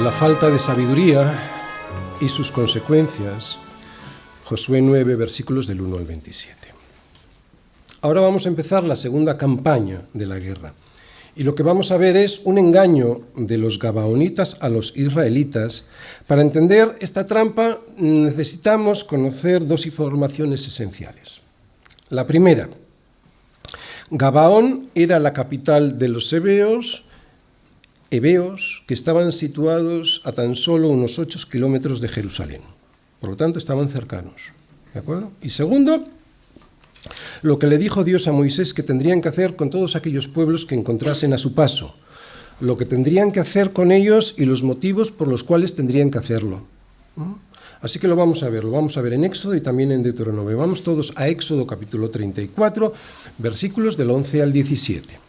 La falta de sabiduría y sus consecuencias. Josué 9, versículos del 1 al 27. Ahora vamos a empezar la segunda campaña de la guerra. Y lo que vamos a ver es un engaño de los gabaonitas a los israelitas. Para entender esta trampa necesitamos conocer dos informaciones esenciales. La primera, Gabaón era la capital de los heveos, que estaban situados a tan solo unos 8 kilómetros de Jerusalén. Por lo tanto, estaban cercanos. ¿De acuerdo? Y segundo, lo que le dijo Dios a Moisés que tendrían que hacer con todos aquellos pueblos que encontrasen a su paso, lo que tendrían que hacer con ellos y los motivos por los cuales tendrían que hacerlo. Así que lo vamos a ver en Éxodo y también en Deuteronomio. Vamos todos a Éxodo capítulo 34, versículos del 11 al 17.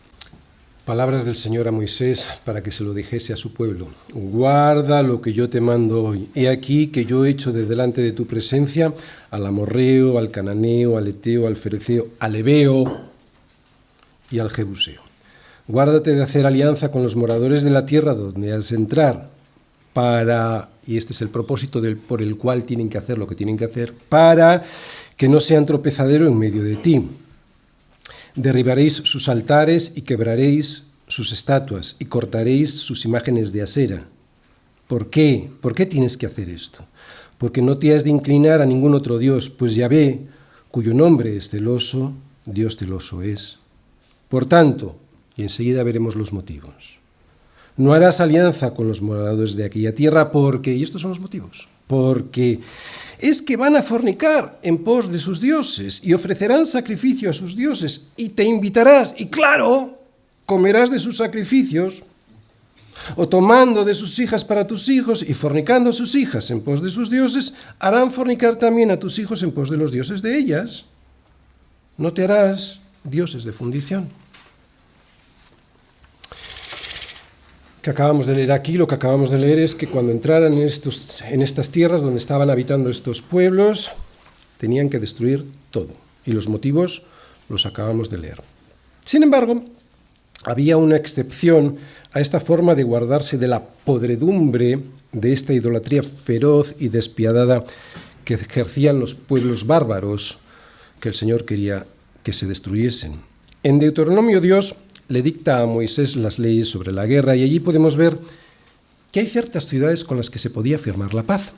Palabras del Señor a Moisés para que se lo dijese a su pueblo. Guarda lo que yo te mando hoy. He aquí que yo echo de delante de tu presencia al amorreo, al cananeo, al eteo, al fereceo, al heveo y al jebuseo. Guárdate de hacer alianza con los moradores de la tierra donde has de entrar para, y este es el propósito por el cual tienen que hacer lo que tienen que hacer, para que no sean tropezadero en medio de ti. Derribaréis sus altares y quebraréis sus estatuas y cortaréis sus imágenes de acera. ¿Por qué? ¿Por qué tienes que hacer esto? Porque no te has de inclinar a ningún otro Dios, pues Yahvé, cuyo nombre es celoso, Dios celoso es. Por tanto, y enseguida veremos los motivos, no harás alianza con los moradores de aquella tierra porque, y estos son los motivos, porque es que van a fornicar en pos de sus dioses y ofrecerán sacrificio a sus dioses y te invitarás y claro, comerás de sus sacrificios o tomando de sus hijas para tus hijos y fornicando a sus hijas en pos de sus dioses, harán fornicar también a tus hijos en pos de los dioses de ellas. No te harás dioses de fundición. Que acabamos de leer aquí, lo que acabamos de leer es que cuando entraran en estas tierras donde estaban habitando estos pueblos, tenían que destruir todo. Y los motivos los acabamos de leer. Sin embargo, había una excepción a esta forma de guardarse de la podredumbre de esta idolatría feroz y despiadada que ejercían los pueblos bárbaros que el Señor quería que se destruyesen. En Deuteronomio, Dios le dicta a Moisés las leyes sobre la guerra y allí podemos ver que hay ciertas ciudades con las que se podía firmar la paz.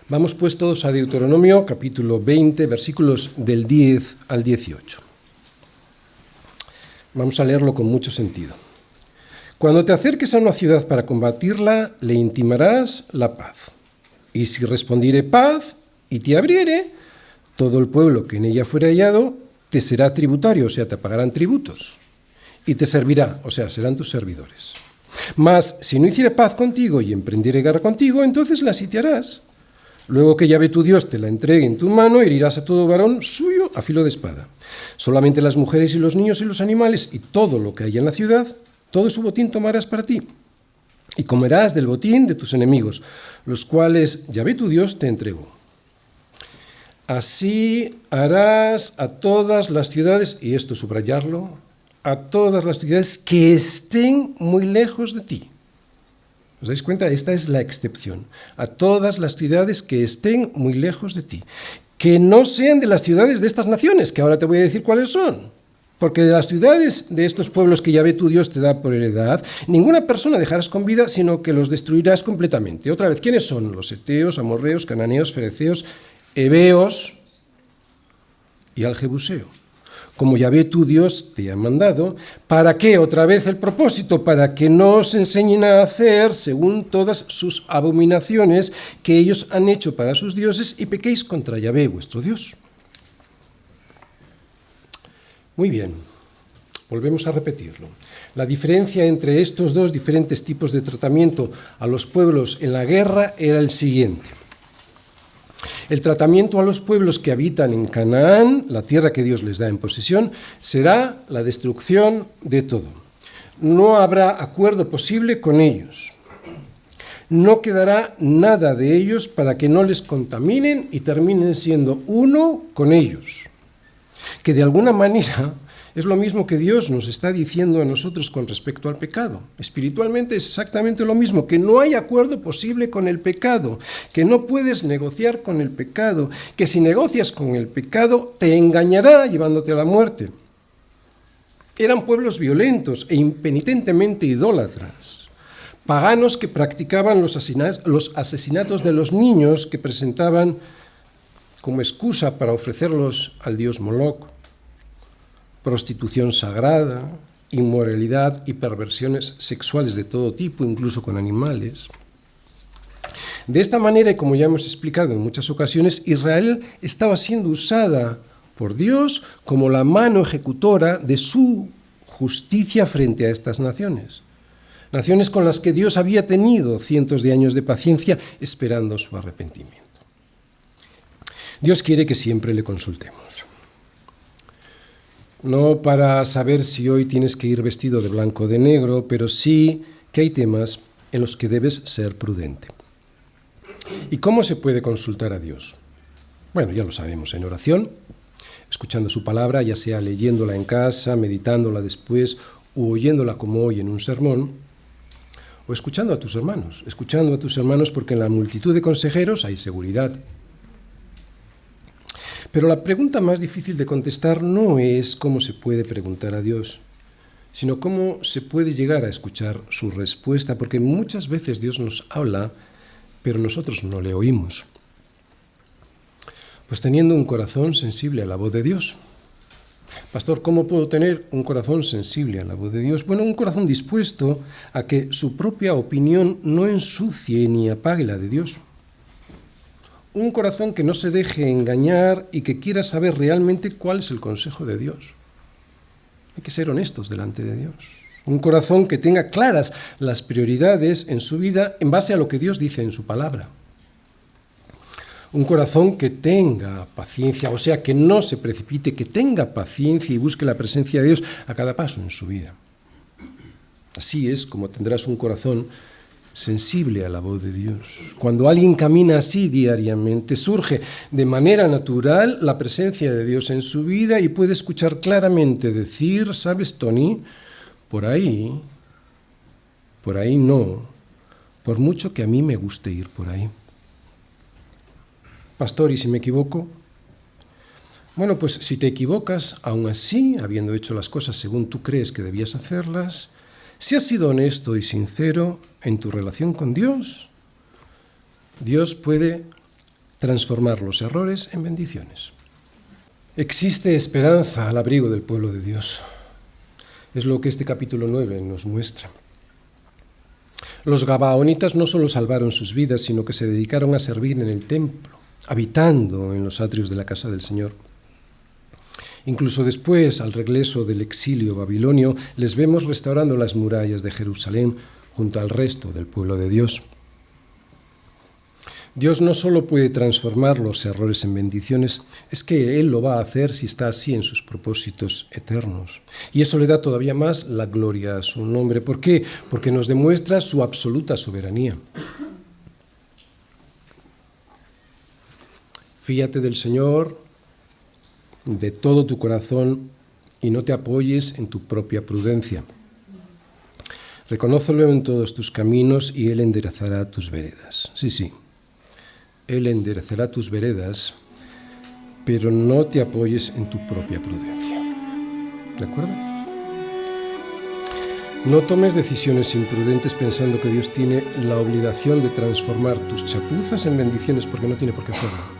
Vamos pues todos a Deuteronomio capítulo 20, versículos del 10 al 18. Vamos a leerlo con mucho sentido. Cuando te acerques a una ciudad para combatirla, le intimarás la paz. Y si respondiere paz y te abriere, todo el pueblo que en ella fuere hallado te será tributario, o sea, te pagarán tributos. Y te servirá, o sea, serán tus servidores. Mas, si no hiciere paz contigo y emprendiere guerra contigo, entonces la sitiarás. Luego que Yahvé tu Dios te la entregue en tu mano, herirás a todo varón suyo a filo de espada. Solamente las mujeres y los niños y los animales y todo lo que hay en la ciudad, todo su botín tomarás para ti. Y comerás del botín de tus enemigos, los cuales Yahvé tu Dios te entregó. Así harás a todas las ciudades, y esto subrayarlo, a todas las ciudades que estén muy lejos de ti. ¿Os dais cuenta? Esta es la excepción. A todas las ciudades que estén muy lejos de ti. Que no sean de las ciudades de estas naciones, que ahora te voy a decir cuáles son. Porque de las ciudades de estos pueblos que Yahvé tu Dios te da por heredad, ninguna persona dejarás con vida, sino que los destruirás completamente. Otra vez, ¿quiénes son? Los heteos, amorreos, cananeos, fereceos, heveos y al jebuseo. Como Yahvé tu Dios te ha mandado. ¿Para qué? Otra vez el propósito, para que no os enseñen a hacer según todas sus abominaciones que ellos han hecho para sus dioses y pequéis contra Yahvé vuestro Dios. Muy bien, volvemos a repetirlo. La diferencia entre estos dos diferentes tipos de tratamiento a los pueblos en la guerra era el siguiente. El tratamiento a los pueblos que habitan en Canaán, la tierra que Dios les da en posesión, será la destrucción de todo. No habrá acuerdo posible con ellos. No quedará nada de ellos para que no les contaminen y terminen siendo uno con ellos. Que de alguna manera Es lo mismo que Dios nos está diciendo a nosotros con respecto al pecado. Espiritualmente es exactamente lo mismo, que no hay acuerdo posible con el pecado, que no puedes negociar con el pecado, que si negocias con el pecado te engañará llevándote a la muerte. Eran pueblos violentos e impenitentemente idólatras, paganos que practicaban los asesinatos de los niños que presentaban como excusa para ofrecerlos al dios Moloch, prostitución sagrada, inmoralidad y perversiones sexuales de todo tipo, incluso con animales. De esta manera, y como ya hemos explicado en muchas ocasiones, Israel estaba siendo usada por Dios como la mano ejecutora de su justicia frente a estas naciones. Naciones con las que Dios había tenido cientos de años de paciencia esperando su arrepentimiento. Dios quiere que siempre le consultemos. No para saber si hoy tienes que ir vestido de blanco o de negro, pero sí que hay temas en los que debes ser prudente. ¿Y cómo se puede consultar a Dios? Bueno, ya lo sabemos, en oración, escuchando su palabra, ya sea leyéndola en casa, meditándola después, o oyéndola como hoy en un sermón, o escuchando a tus hermanos porque en la multitud de consejeros hay seguridad. Pero la pregunta más difícil de contestar no es cómo se puede preguntar a Dios, sino cómo se puede llegar a escuchar su respuesta, porque muchas veces Dios nos habla, pero nosotros no le oímos. Pues teniendo un corazón sensible a la voz de Dios. Pastor, ¿cómo puedo tener un corazón sensible a la voz de Dios? Bueno, un corazón dispuesto a que su propia opinión no ensucie ni apague la de Dios. Un corazón que no se deje engañar y que quiera saber realmente cuál es el consejo de Dios. Hay que ser honestos delante de Dios. Un corazón que tenga claras las prioridades en su vida en base a lo que Dios dice en su palabra. Un corazón que tenga paciencia, o sea, que no se precipite, que tenga paciencia y busque la presencia de Dios a cada paso en su vida. Así es como tendrás un corazón sensible a la voz de Dios. Cuando alguien camina así diariamente, surge de manera natural la presencia de Dios en su vida y puede escuchar claramente decir, ¿sabes, Tony? Por ahí no, por mucho que a mí me guste ir por ahí. Pastor, ¿y si me equivoco? Bueno, pues si te equivocas, aún así, habiendo hecho las cosas según tú crees que debías hacerlas, si has sido honesto y sincero en tu relación con Dios, Dios puede transformar los errores en bendiciones. Existe esperanza al abrigo del pueblo de Dios. Es lo que este capítulo 9 nos muestra. Los gabaonitas no solo salvaron sus vidas, sino que se dedicaron a servir en el templo, habitando en los atrios de la casa del Señor. Incluso después, al regreso del exilio babilonio, les vemos restaurando las murallas de Jerusalén junto al resto del pueblo de Dios. Dios no solo puede transformar los errores en bendiciones, es que Él lo va a hacer si está así en sus propósitos eternos. Y eso le da todavía más la gloria a su nombre. ¿Por qué? Porque nos demuestra su absoluta soberanía. Fíate del Señor de todo tu corazón y no te apoyes en tu propia prudencia. Reconócelo en todos tus caminos y Él enderezará tus veredas. Sí, Él enderezará tus veredas, pero no te apoyes en tu propia prudencia. ¿De acuerdo? No tomes decisiones imprudentes pensando que Dios tiene la obligación de transformar tus chapuzas en bendiciones, porque no tiene por qué hacerlo.